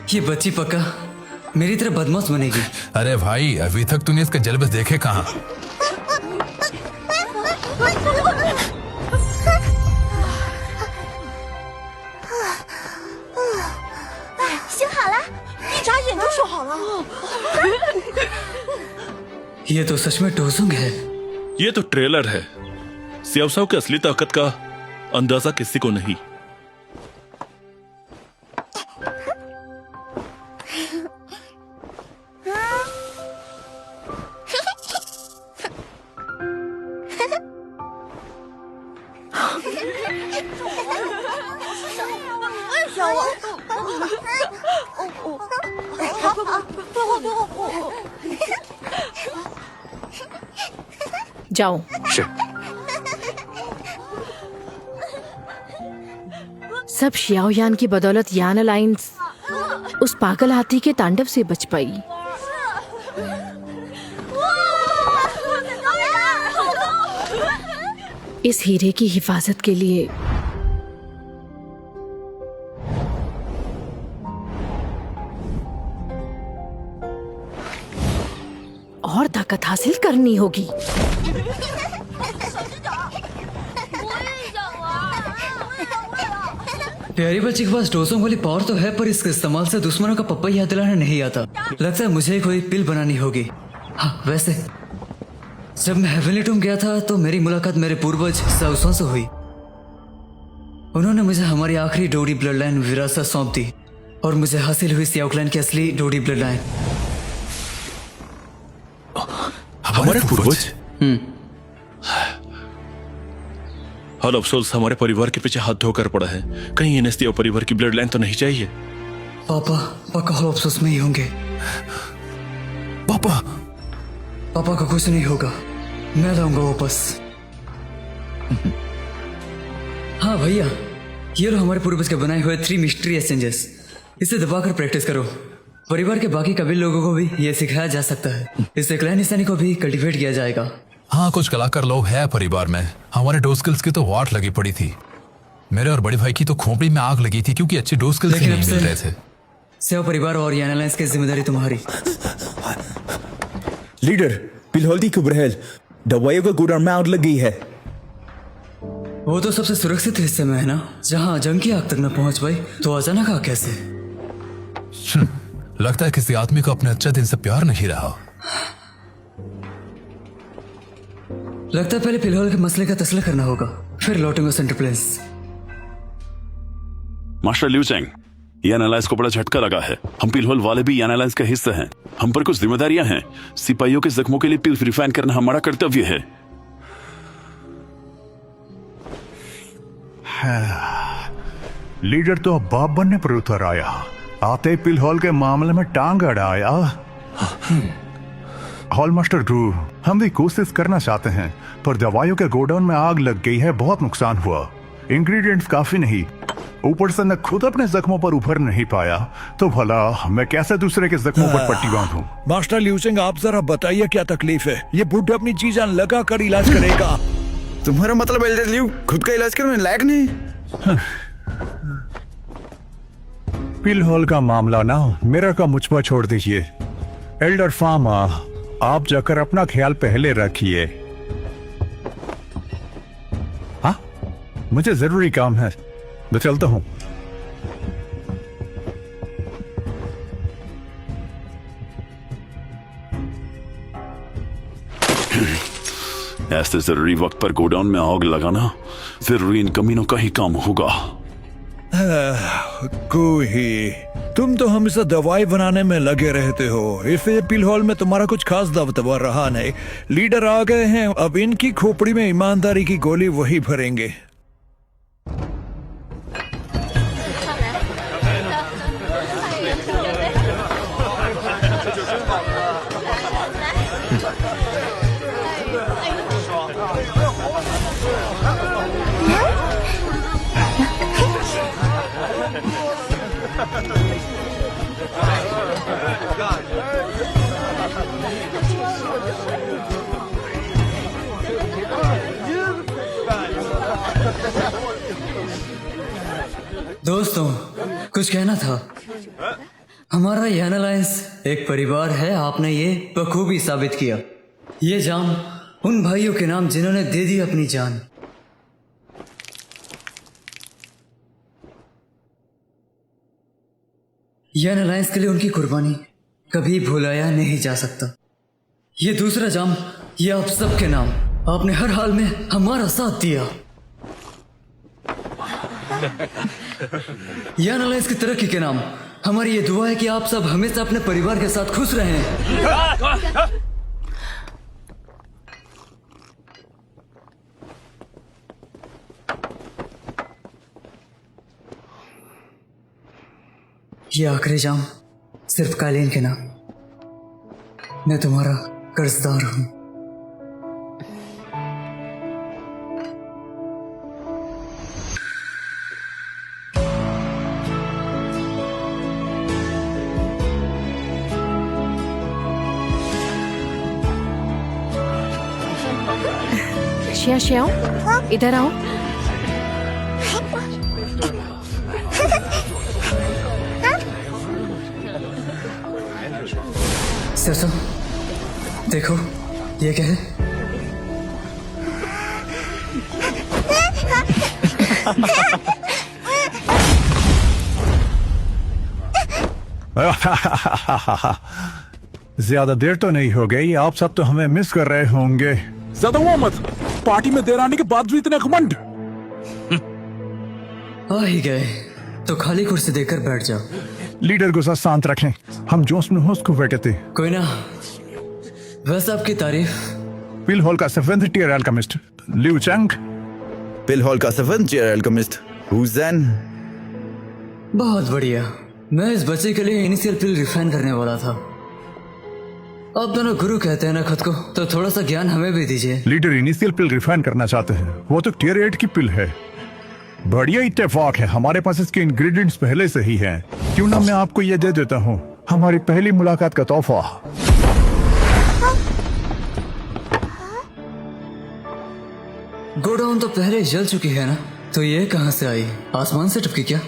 ये बच्ची पक्का मेरी तरह बदमाश बनेगी। अरे भाई, अभी तक तूने इसके जलबस देखे कहाँ? ये तो सच में टोसुंग है। ये तो ट्रेलर है। सियाओसाओ की असली ताकत का अंदाजा किसी को नहीं। जाओ। सब शियाओयान की बदौलत यान अलायंस उस पागल हाथी के तांडव से बच पाई। इस हीरे की हिफाजत के लिए और ताकत हासिल करनी होगी। प्यारी बच्ची के पास टोसोंग वाली पावर तो है, पर इसके इस्तेमाल से दुश्मनों का पप्पा याद दिलाना नहीं आता। लगता है मुझे कोई पिल बनानी होगी। हाँ, वैसे जब मैं हेवनली टूम गया था तो मेरी मुलाकात मेरे पूर्वज साउसों से हुई। उन्होंने मुझे हमारी आखिरी डोडी ब्लड लाइन विरासत सौंप दी और मुझे हासिल हुई सियाओ क्लैन की असली डोडी ब्लड लाइन। हमारे पूर्वज? और अफसोस हमारे परिवार के पीछे हाथ धोकर पड़ा है। कहीं इन्हें सियाओ परिवार की ब्लड लाइन तो नहीं चाहिए। पापा पक्का हॉल अफसोस में ही होंगे। पापा का कुछ नहीं होगा, मैं लाऊंगा वापस। हाँ भैया, ये लो हमारे पूर्वज के बनाए हुए 3 मिस्ट्री एक्सचेंजेस। इसे दबाकर प्रैक्टिस करो। परिवार के बाकी कबील लोगों को भी ये सिखाया जा सकता है। इससे क्लैन निशानी को भी कल्टीवेट किया जाएगा। हाँ, कुछ कलाकार लोग हैं परिवार में। हमारे डो स्किल्स की तो वाट लगी पड़ी थी। मेरे और बड़े भाई की तो खोपड़ी में आग लगी थी क्योंकि अच्छे डो स्किल्स नहीं मिल रहे थे। सेवा परिवार और यान अलायंस की जिम्मेदारी तुम्हारी। लीडर, पिलहोल्दी कुबरहेल, दवाइयों का गोदाम में आग लग गई है। वो तो सबसे सुरक्षित हिस्से में है ना, जहाँ जंग की आग तक न पहुंच पाई, तो अचानक आग कैसे? लगता है किसी आदमी को अपने अच्छे दिन से प्यार नहीं रहा। लगता है पहले पिलहोल के मसले का तस्ला करना होगा, फिर लौटेंगे सेंटर प्लेस। मास्टर लिू चेंग, यान अलायंस को बड़ा झटका लगा है। हम पिलहोल वाले भी यान अलायंस का हिस्सा हैं। हम पर कुछ जिम्मेदारियां हैं। सिपाहियों के जख्मों के लिए पिल रिफाइन करना हमारा कर्तव्य है। लीडर तो अब बाप बनने पर उतर आया। आते ही पिलहोल के मामले में टांग अड़ाया। हॉल मास्टर ड्रू, हम भी कोशिश करना चाहते हैं, पर दवाइयों के गोडाउन में आग लग गई है। बहुत नुकसान हुआ। इंग्रेडिएंट्स काफी नहीं, ऊपर से मैं खुद अपने जख्मों पर उभर नहीं पाया, तो भला मैं कैसे दूसरे के जख्मों पर पट्टी बांधूं? मास्टर लिू चेंग, आप जरा बताइए क्या तकलीफ है? ये बुढ़ा अपनी चीजें लगा कर इलाज करेगा। तुम्हारा मतलब एल्डर लिू खुद का इलाज करने लायक नहीं? पिलहोल का मामला ना मेरा का मुझ पर छोड़ दीजिए। एल्डर फार्मा, आप जाकर अपना ख्याल पहले रखिए। हाँ, मुझे जरूरी काम है, मैं चलता हूं। ऐसे जरूरी वक्त पर गोडाउन में आग लगाना जरूरी इन कमीनों का ही काम होगा। कोई, तुम तो हमेशा दवाई बनाने में लगे रहते हो, इसलिए पिलहोल में तुम्हारा कुछ खास दबदबा रहा नहीं। लीडर आ गए हैं, अब इनकी खोपड़ी में ईमानदारी की गोली वही भरेंगे। दोस्तों, कुछ कहना था। हमारा यान अलायंस एक परिवार है, आपने ये बखूबी साबित किया। ये जाम उन भाइयों के नाम जिन्होंने दे दी अपनी जान। यान अलायंस के लिए उनकी कुर्बानी कभी भुलाया नहीं जा सकता। ये दूसरा जाम, ये आप सबके नाम। आपने हर हाल में हमारा साथ दिया। यान अलायंस की तरक्की के नाम हमारी ये दुआ है कि आप सब हमेशा अपने परिवार के साथ खुश रहें। ये आखिरी जाम सिर्फ कालीन के नाम। मैं तुम्हारा कर्जदार हूं। श्याओ, इधर आओ। सरसों, देखो ये क्या है? ज्यादा देर तो नहीं हो गई, आप सब तो हमें मिस कर रहे होंगे। ज्यादा हुआ मत, पार्टी में देर आने के बाद भी इतने घमंड। आ ही गए तो खाली कुर्सी देकर बैठ जाओ। लीडर को साथ शांत रखें, हम जोश में होश को बैठे थे। कोई ना, बस आपकी तारीफ। पिल हॉल का 7th tier alchemist लिu चैंग। पिल हॉल का 7th tier alchemist Hu Zhen। बहुत बढ़िया। मैं इस बच्चे के लिए इनिशियल पिल रिफाइन करने वाला था। आप दोनों गुरु कहते हैं ना खुद को, तो थोड़ा सा ज्ञान हमें भी दीजिए। लीडर इनिशियल पिल रिफाइन करना चाहते हैं, वो तो tier 8 की पिल है। बढ़िया इत्तेफाक है, हमारे पास इसके इंग्रेडिएंट्स पहले से ही हैं। क्यों ना मैं आपको ये दे देता हूँ, हमारी पहली मुलाकात का तोहफा। गोडाउन तो पहले जल चुकी है ना, तो ये कहाँ से आई? आसमान से टपकी क्या?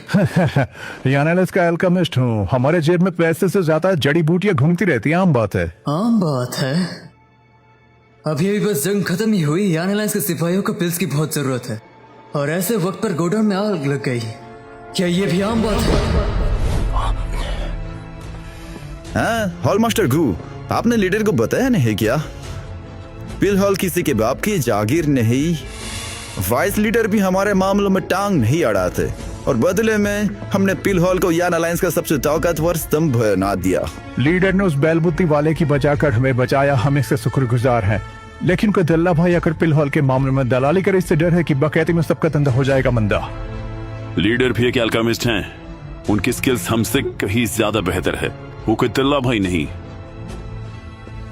यान अलायंस का एल्केमिस्ट हूँ, हमारे जेब में पैसे से ज्यादा जड़ी बूटियां घूमती रहती हैं, आम बात है। आम बात है। अभी अभी बस जंग खत्म ही हुई, यान अलायंस के सिपाहियों को पिल्स की बहुत जरूरत है, और ऐसे वक्त पर गोडाउन में आग लग गई। क्या ये भी आम बात है? हाँ, हॉल मास्टर गू, आपने लीडर को बताया नहीं क्या? पिल हॉल किसी के बाप की जागीर नहीं। वाइस लीडर भी हमारे मामलों में टांग नहीं अड़ाते, और बदले में हमने पिल हॉल को यान अलायंस का सबसे ताकतवर स्तंभ बना दिया। लीडर ने उस बैलबुत्ती वाले की बचाकर हमें बचाया, हम इससे शुक्रगुजार हैं। लेकिन कोई दल्ला भाई अगर पिल हॉल के मामले में दलाली करे, इससे डर है कि बकैती में सबका धंधा हो जाएगा मंदा। लीडर भी एक एल्केमिस्ट हैं, उनकी स्किल्स हमसे कहीं ज्यादा बेहतर है, वो कोई दल्ला भाई नहीं।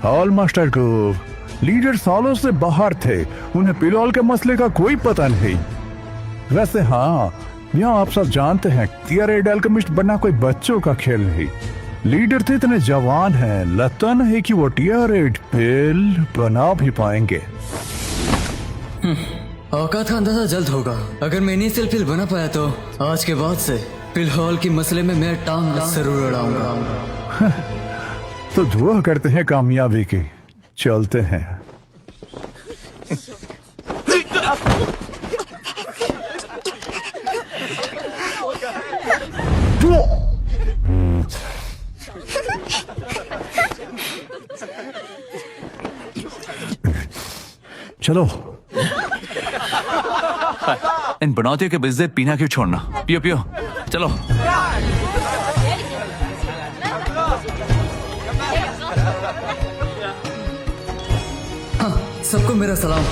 हॉल मास्टर को लीडर सालों से बाहर थे, उन्हें पिल हॉल के मसले का कोई पता नहीं। वैसे हाँ, यहाँ आप सब जानते हैं, tier 8 एल्केमिस्ट बनना कोई बच्चों का खेल नहीं। लीडर तो इतने जवान हैं, लगता नहीं कि वो tier 8 पिल बना भी पाएंगे। औकात का अंदाजा जल्द होगा। अगर मैं इनिशियल पिल बना पाया तो आज के बाद से पिल हॉल की मसले में मैं टांग जरूर अड़ाऊंगा। तो दुआ करते हैं कामयाबी की। चलते हैं। चलो। इन बनौतियों के बिजनेस पीना क्यों छोड़ना? पियो पियो, चलो। हाँ, सबको मेरा सलाम।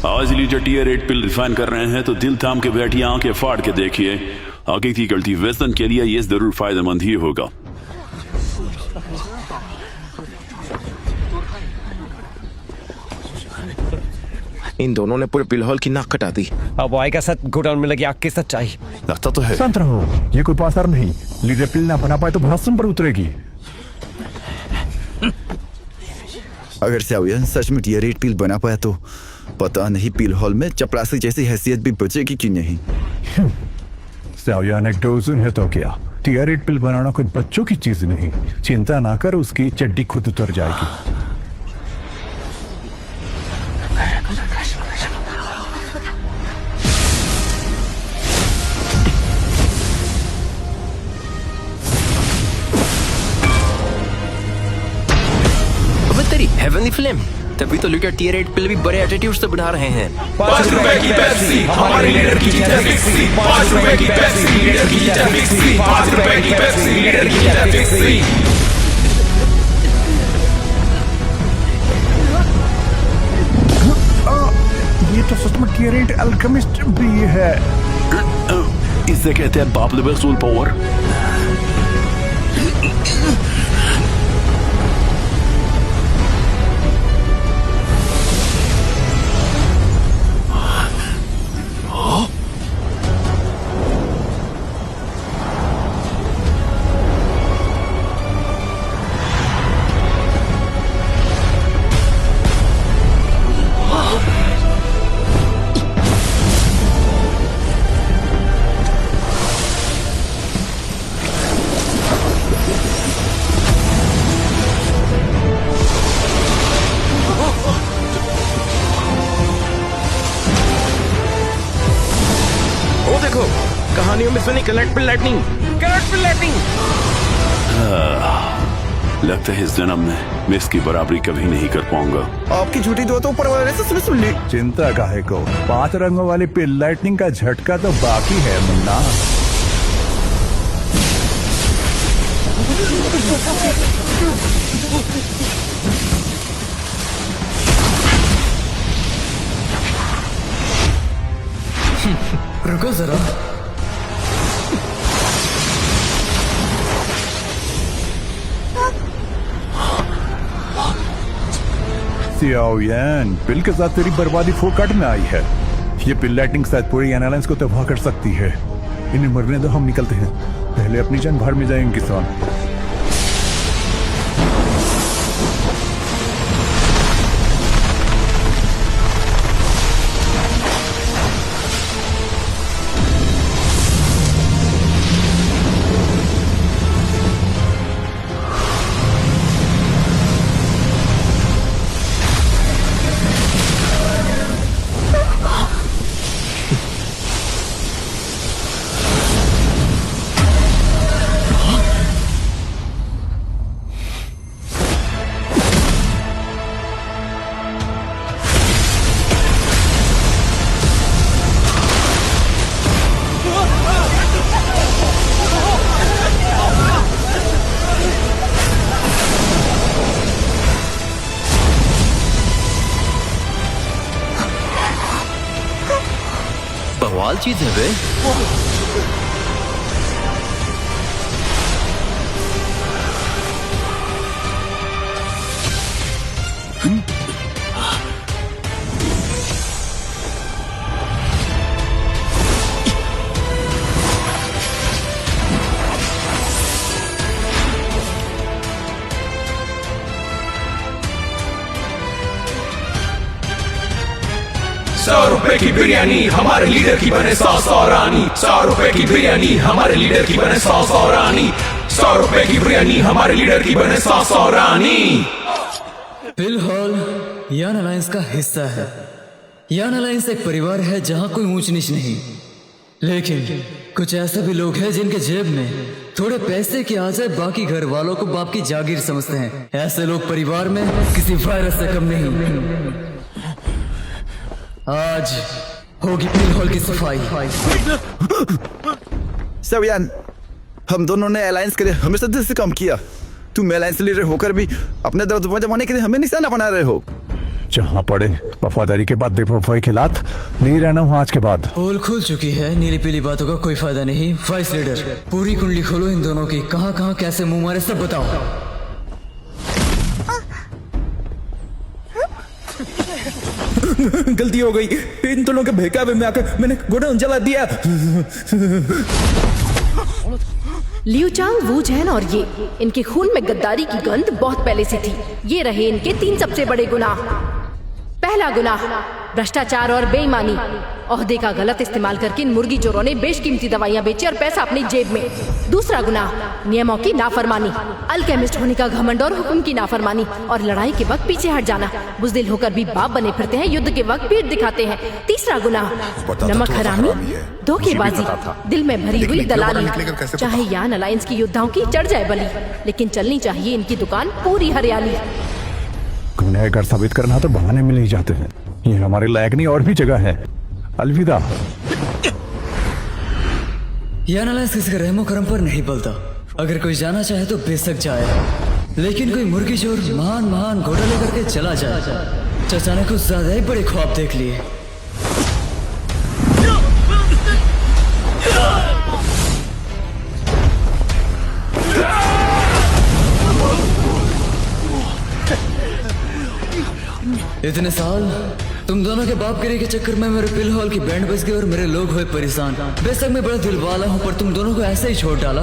आज लीडर tier 8 पिल रिफाइन कर रहे हैं, तो दिल थाम के बैठिए, आंखें फाड़ के देखिए। आगे की गलती वेस्टर्न के लिए ये जरूर फायदेमंद ही होगा। इन दोनों ने पूरे पिलहॉल की नाक कटा दी। अब आएगा सच गोडाउन में लगी आग की सच्चाई। लगता तो है। शांत रहो, ये कोई पासर नहीं। लीडर पिल ना बना पाए तो भाषण पर उतरेगी। अगर शाओयान सच में टियर 8 पिल बना पाया तो पता नहीं पिलहॉल में चपरासी जैसी हैसियत भी बचेगी कि नहीं। शाओयान एक डोजन है तो क्या, टियर 8 पिल बनाना कोई बच्चों की चीज नहीं। चिंता ना कर, उसकी चड्डी खुद उतर जाएगी। हेवनली फ्लेम, तभी तो लीडर टियर 8 पिल भी बड़े एटीट्यूड से बना रहे हैं। 5 रुपए की पेप्सी हमारे लीडर की जीत है फिक्सी। 5 रुपए की पेप्सी लीडर की जीत है फिक्सी। 5 रुपए की पेप्सी लीडर की जीत है फिक्सी। ये तो सच में टियर 8 अल्केमिस्ट भी है। इसे कहते हैं बाप लेवल सोल पावर। कहानियों में सुनी कलेक्ट पिल लाइटनिंग, कलेक्ट पिल लाइटनिंग। लगता है इस जन्म में मैं इसकी बराबरी कभी नहीं कर पाऊंगा। आपकी झूठी दुआ तो ऊपर वाले से सुन ली। चिंता काहे को, 5 रंगों वाली पिल लाइटनिंग का झटका तो बाकी है मुन्ना। रुको जरा, शाओयान, पिल के साथ तेरी बर्बादी फोकट में आई है। ये पिल लाइटिंग शायद पूरी एनालाइंस को तबाह कर सकती है। इन्हें मरने दो, हम निकलते हैं। पहले अपनी जान भर में जाएंगे किसान। बवाल चीज है बे। ₹100 की बिरयानी हमारे लीडर की बने 100 रानी। 100 रुपए की बिरयानी हमारे लीडर की बने 100 रानी। 100 रुपए की बिरयानी हमारे लीडर की बने 100 रानी। पिलहॉल यान अलायंस का हिस्सा है। यान अलायंस एक परिवार है जहाँ कोई ऊंच नीच नहीं, लेकिन कुछ ऐसे भी लोग हैं जिनके जेब में थोड़े पैसे की आ जाए बाकी घर वालों को बाप की जागीर समझते हैं। ऐसे लोग परिवार में किसी वायरस से कम नहीं। आज होगी पिलहॉल की सफाई। शाओयान, हम दोनों ने अलायंस के लिए हमेशा दिल से काम किया। तुम अलायंस लीडर होकर भी अपने दर्द जमाने के लिए हमें निशाना बना रहे हो। जहाँ पड़े वफादारी के बाद बेवफाई के लात नहीं रहना हूँ आज के बाद। पोल खुल चुकी है, नीली पीली बातों का कोई फायदा नहीं। वाइस लीडर, पूरी कुंडली खोलो इन दोनों की। कहाँ कहाँ कैसे मुंह मारे सब बताओ। गलती हो गई, इन दोनों के बहकावे में आकर मैंने गोडाउन जला दिया। लियू चांग, वू झैन और ये, इनके खून में गद्दारी की गंध बहुत पहले से थी। ये रहे इनके 3 सबसे बड़े गुनाह। पहला गुनाह भ्रष्टाचार और बेईमानी। ओहदे का गलत इस्तेमाल करके इन मुर्गी चोरों ने बेशकीमती दवाइयां बेची और पैसा अपनी जेब में। दूसरा गुनाह नियमों की नाफरमानी, अल्केमिस्ट होने का घमंड और हुक्म की नाफरमानी, और लड़ाई के वक्त पीछे हट जाना। बुज़दिल होकर भी बाप बने फिरते हैं, युद्ध के वक्त पीठ दिखाते हैं। तीसरा गुनाह नमक हरामी, धोखेबाजी, दिल में भरी हुई दलाली। चाहे यान अलायंस की योद्धाओं की चढ़ जाए बलि, लेकिन चलनी चाहिए इनकी दुकान पूरी हरियाली। गुनहगार साबित करना तो बहाने मिल ही जाते हैं। ये हमारे लायक नहीं और भी जगह है। अलविदा। यान अलायंस किसी का रहमो करम पर नहीं पलता। अगर कोई जाना चाहे तो बेशक जाए, लेकिन कोई मुर्गी चोर महान महान घोड़ा लेकर के चला जाए। चाचा ने कुछ ज्यादा ही बड़े ख्वाब देख लिए। इतने साल तुम दोनों के बाप गिरी के चक्कर में मेरे पिल हॉल की बैंड बज गई और मेरे लोग हुए परेशान। बेशक मैं बड़ा दिल वाला हूँ, पर तुम दोनों को ऐसे ही छोड़ डाला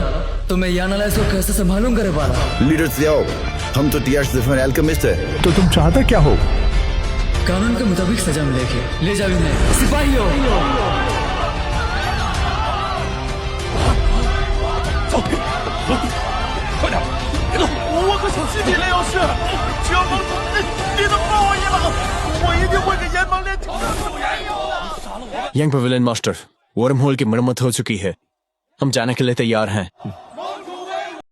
तो मैं यान अलायंस को कैसे संभालूंगा रे वाला। लीडर से आओ, हम तो टीआर एल्केमिस्ट है। तो तुम चाहते क्या हो? कानून के मुताबिक सजा मिलेगी। ले जाओ इन्हें सिपाहियों। Young pavilion master, worm hole की मरम्मत हो चुकी है, हम जाने के लिए तैयार हैं।